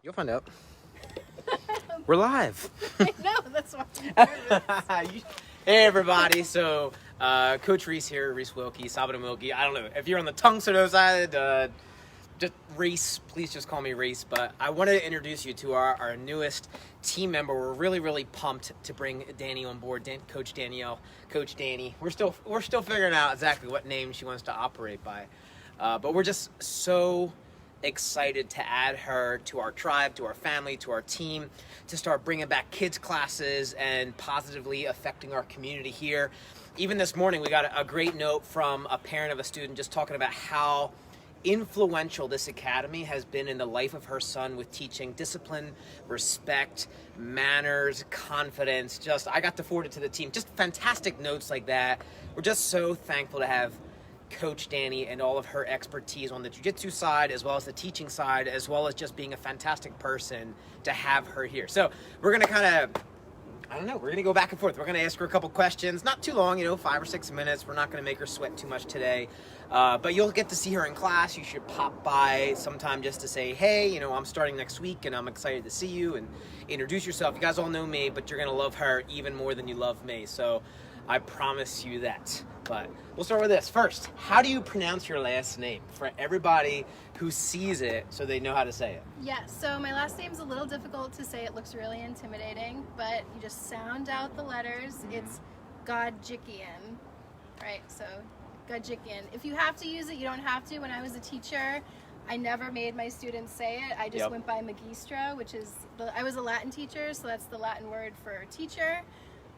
You'll find out. We're live. I know, that's why I'm nervous. Hey everybody, so Coach Reese here, Reese Wilkie, Sabata Wilkie. I don't know if you're on the Tungsten side, just Reese, please just call me Reese. But I wanted to introduce you to our newest team member. We're really pumped to bring Dani on board. Coach Danielle, Coach Dani. We're still figuring out exactly what name she wants to operate by, but we're just so excited to add her to our tribe, to our family, to our team, to start bringing back kids classes and positively affecting our community here. Even this morning, we got a great note from a parent of a student just talking about how influential this academy has been in the life of her son with teaching discipline, respect, manners, confidence. Just, I got to forward it to the team. Just fantastic notes like that. We're just so thankful to have Coach Dani and all of her expertise on the jiu-jitsu side, as well as the teaching side, as well as just being a fantastic person, to have her here. So we're going to kind of, I don't know, we're going to go back and forth. We're going to ask her a couple questions, not too long, 5 or 6 minutes. We're not going to make her sweat too much today, but you'll get to see her in class. You should pop by sometime just to say, hey, I'm starting next week and I'm excited to see you, and introduce yourself. You guys all know me, but you're going to love her even more than you love me. So I promise you that. But we'll start with this. First, how do you pronounce your last name for everybody who sees it so they know how to say it? Yeah, so my last name's a little difficult to say. It looks really intimidating, but you just sound out the letters. It's Godjikian, right? So Godjikian. If you have to use it, you don't have to. When I was a teacher, I never made my students say it. I just went by magistra, which is, I was a Latin teacher, so that's the Latin word for teacher.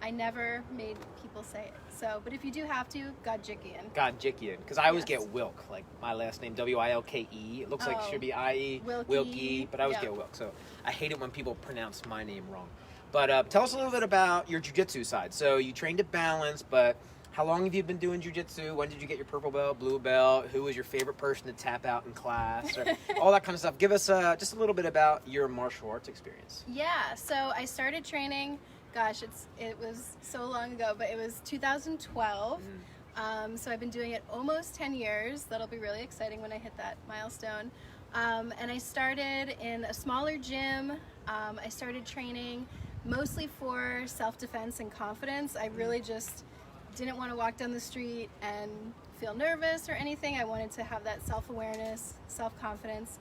I never made people say it. So, but if you do have to, Godjikian. Godjikian, because I always get Wilk, like my last name, Wilke. It looks like it should be IE, Wilkie, but I always get Wilk. So I hate it when people pronounce my name wrong. But tell us a little bit about your jiu-jitsu side. So you trained at Balance, but how long have you been doing jiu-jitsu? When did you get your purple belt, blue belt? Who was your favorite person to tap out in class? Or all that kind of stuff. Give us just a little bit about your martial arts experience. Yeah, so I started training. Gosh, it was so long ago, but it was 2012. So I've been doing it almost 10 years. That'll be really exciting when I hit that milestone. And I started in a smaller gym. I started training mostly for self-defense and confidence. I really just didn't want to walk down the street and feel nervous or anything. I wanted to have that self-awareness, self-confidence.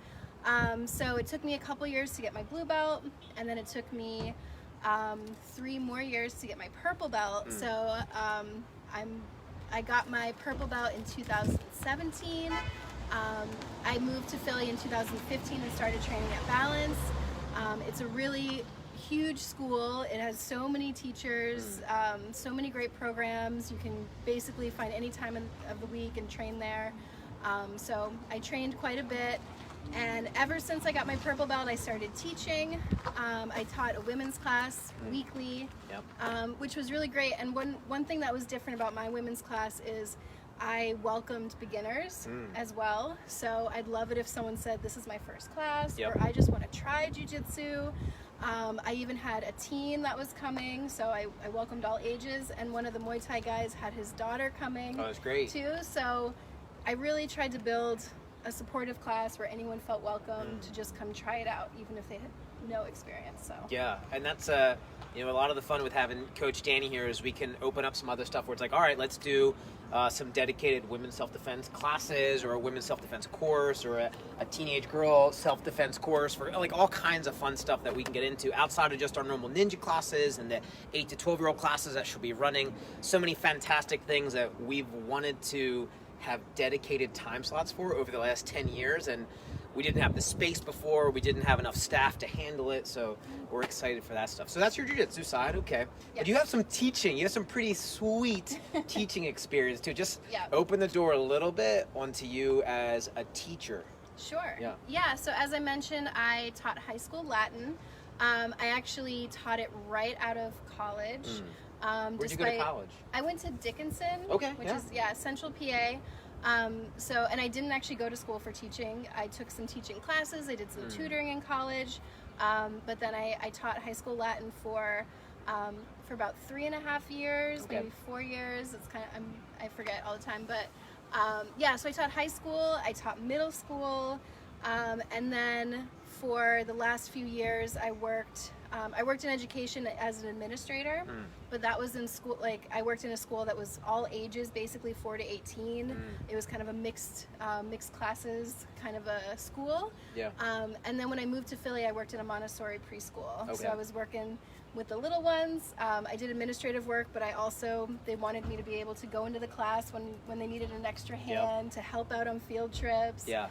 So it took me a couple years to get my blue belt, and then it took me 3 more years to get my purple belt. So I got my purple belt in 2017. I moved to Philly in 2015 and started training at Balance. It's a really huge school. It has so many teachers, so many great programs. You can basically find any time of the week and train there. So I trained quite a bit. And ever since I got my purple belt, I started teaching. I taught a women's class weekly, which was really great. And one thing that was different about my women's class is I welcomed beginners as well. So I'd love it if someone said, this is my first class, or I just want to try jiu-jitsu. I even had a teen that was coming, so I welcomed all ages. And one of the Muay Thai guys had his daughter coming that's great too. So I really tried to build a supportive class where anyone felt welcome to just come try it out, even if they had no experience. So yeah, and that's a lot of the fun with having Coach Dani here is we can open up some other stuff where it's like, all right, let's do some dedicated women's self-defense classes, or a women's self-defense course, or a teenage girl self-defense course, for like all kinds of fun stuff that we can get into outside of just our normal ninja classes and the 8 to 12-year-old classes that she'll be running. So many fantastic things that we've wanted to have dedicated time slots for over the last 10 years, and we didn't have the space before, we didn't have enough staff to handle it, so we're excited for that stuff. So that's your jiu-jitsu side, okay. But you have some teaching, you have some pretty sweet teaching experience too. Just open the door a little bit onto you as a teacher. Sure. Yeah, so as I mentioned, I taught high school Latin. I actually taught it right out of college. Where'd you go to college? I went to Dickinson, which is Central PA. And I didn't actually go to school for teaching. I took some teaching classes. I did some tutoring in college, but then I taught high school Latin for about 3.5 years, maybe 4 years. It's kind of I forget all the time, but so I taught high school. I taught middle school. And then for the last few years, I worked in education as an administrator, but that was in school. Like, I worked in a school that was all ages, basically 4 to 18. It was kind of a mixed classes kind of a school. Yeah. And then when I moved to Philly, I worked in a Montessori preschool. Okay. So I was working with the little ones. I did administrative work, but they wanted me to be able to go into the class when they needed an extra hand to help out on field trips. Yeah.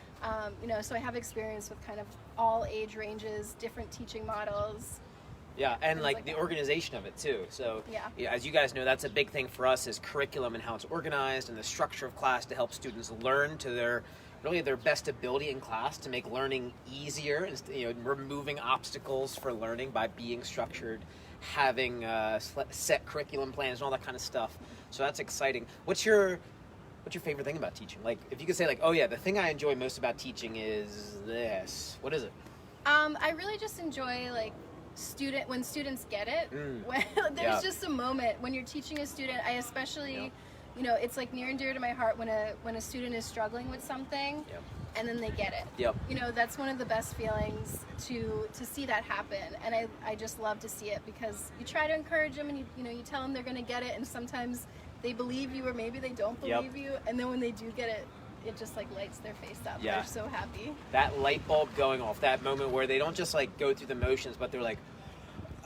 So I have experience with kind of all age ranges, different teaching models. Yeah, and like like the that. organization of it too. So Yeah. As you guys know, that's a big thing for us is curriculum and how it's organized and the structure of class to help students learn to their best ability in class, to make learning easier, and removing obstacles for learning by being structured, having set curriculum plans and all that kind of stuff. So that's exciting. What's your favorite thing about teaching? Like, if you could say, like, oh yeah, the thing I enjoy most about teaching is this. What is it? I really just enjoy when students get it. There's just a moment when you're teaching a student. I especially, it's like near and dear to my heart when a student is struggling with something, and then they get it. That's one of the best feelings to see that happen, and I just love to see it, because you try to encourage them, and you tell them they're going to get it, and sometimes they believe you, or maybe they don't believe you, and then when they do get it, it just lights their face up. Yeah. They're so happy. That light bulb going off, that moment where they don't just go through the motions, but they're like,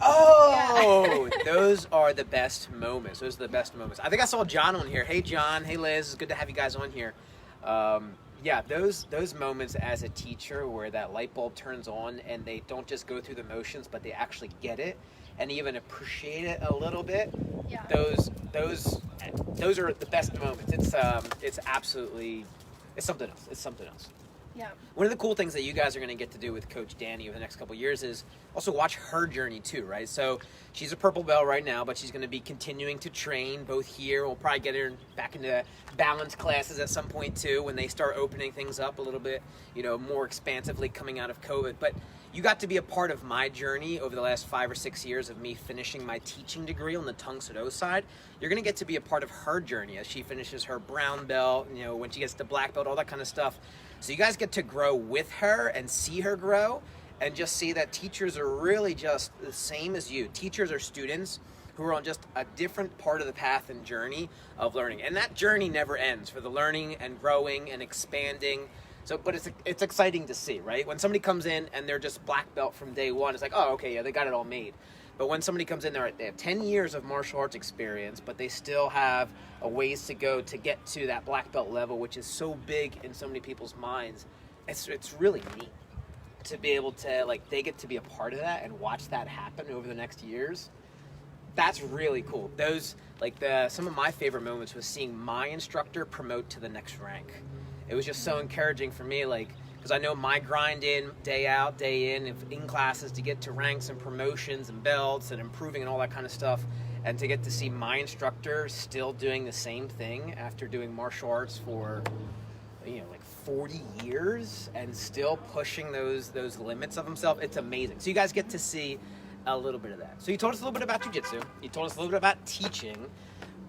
oh, those are the best moments. Those are the best moments. I think I saw John on here. Hey, John. Hey, Liz. It's good to have you guys on here. Those moments as a teacher where that light bulb turns on and they don't just go through the motions, but they actually get it and even appreciate it a little bit. Yeah. Those are the best moments. It's absolutely, it's something else. It's something else. Yeah. One of the cool things that you guys are going to get to do with Coach Dani over the next couple of years is also watch her journey too, right? So she's a purple belt right now, but she's going to be continuing to train both here. We'll probably get her back into balance classes at some point too when they start opening things up a little bit, more expansively coming out of COVID. But you got to be a part of my journey over the last 5 or 6 years of me finishing my teaching degree on the Tung Sado side. You're going to get to be a part of her journey as she finishes her brown belt, when she gets to black belt, all that kind of stuff. So you guys get to grow with her and see her grow and just see that teachers are really just the same as you. Teachers are students who are on just a different part of the path and journey of learning. And that journey never ends for the learning and growing and expanding. But it's exciting to see, right? When somebody comes in and they're just black belt from day one, it's like, oh, okay, yeah, they got it all made. But when somebody comes in, they have 10 years of martial arts experience, but they still have a ways to go to get to that black belt level, which is so big in so many people's minds. It's really neat to be able to, they get to be a part of that and watch that happen over the next years. That's really cool. Those, some of my favorite moments was seeing my instructor promote to the next rank. It was just so encouraging for me, because I know my grind in, day out, day in classes to get to ranks and promotions and belts and improving and all that kind of stuff. And to get to see my instructor still doing the same thing after doing martial arts for, 40 years and still pushing those limits of himself, it's amazing. So you guys get to see a little bit of that. So you told us a little bit about jiu-jitsu. You told us a little bit about teaching.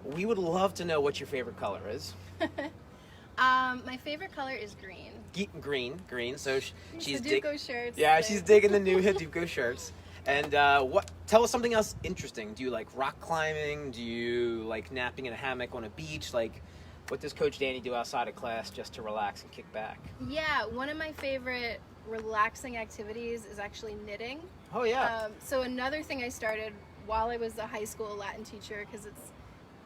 We would love to know what your favorite color is. My favorite color is green. Green. So she's the Duco shirts. Yeah, she's digging the new Duco shirts. And tell us something else interesting. Do you like rock climbing? Do you like napping in a hammock on a beach? What does Coach Dani do outside of class just to relax and kick back? Yeah, one of my favorite relaxing activities is actually knitting. Oh, yeah. So another thing I started while I was a high school Latin teacher, because it's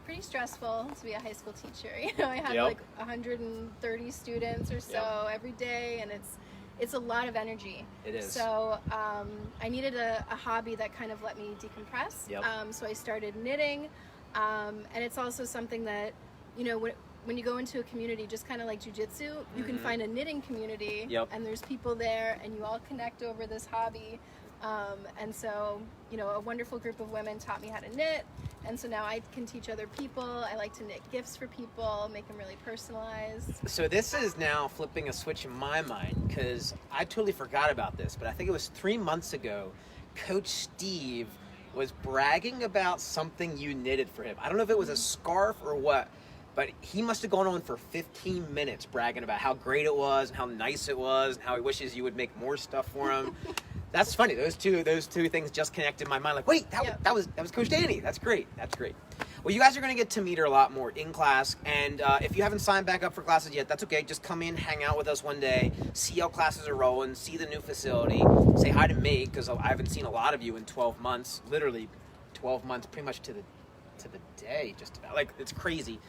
pretty stressful to be a high school teacher. I had 130 students or so every day, and it's a lot of energy. It is. So I needed a hobby that kind of let me decompress. So I started knitting, and it's also something that, when you go into a community, just kind of like jiu-jitsu, you can find a knitting community, and there's people there, and you all connect over this hobby. And so, a wonderful group of women taught me how to knit. And so now I can teach other people. I like to knit gifts for people, make them really personalized. So this is now flipping a switch in my mind, because I totally forgot about this, but I think it was 3 months ago, Coach Steve was bragging about something you knitted for him. I don't know if it was a scarf or what, But he must have gone on for 15 minutes bragging about how great it was and how nice it was and how he wishes you would make more stuff for him. That's funny. Those two things just connected in my mind. Like, wait, that was Coach Dani. That's great. That's great. Well, you guys are going to get to meet her a lot more in class. And if you haven't signed back up for classes yet, that's okay. Just come in, hang out with us one day, see how classes are rolling, see the new facility, say hi to me, because I haven't seen a lot of you in 12 months. Literally 12 months, pretty much to the day, just about. Like, it's crazy.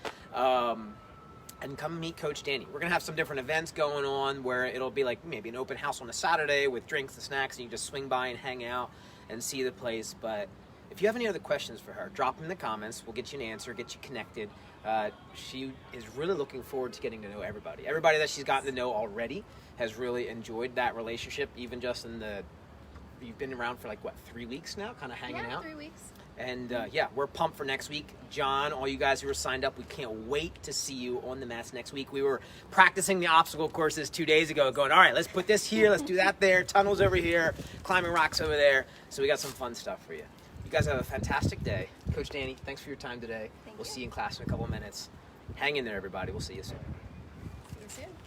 And come meet Coach Dani. We're going to have some different events going on where it'll be like maybe an open house on a Saturday with drinks and snacks, and you just swing by and hang out and see the place. But if you have any other questions for her, drop them in the comments. We'll get you an answer, get you connected. She is really looking forward to getting to know everybody. Everybody that she's gotten to know already has really enjoyed that relationship, even just you've been around for 3 weeks now, kind of hanging out? 3 weeks. And we're pumped for next week. John, all you guys who are signed up, we can't wait to see you on the mats next week. We were practicing the obstacle courses 2 days ago, going, all right, let's put this here, let's do that there, tunnels over here, climbing rocks over there. So we got some fun stuff for you. You guys have a fantastic day. Coach Dani, thanks for your time today. We'll see you in class in a couple minutes. Hang in there, everybody. We'll see you soon. See you soon.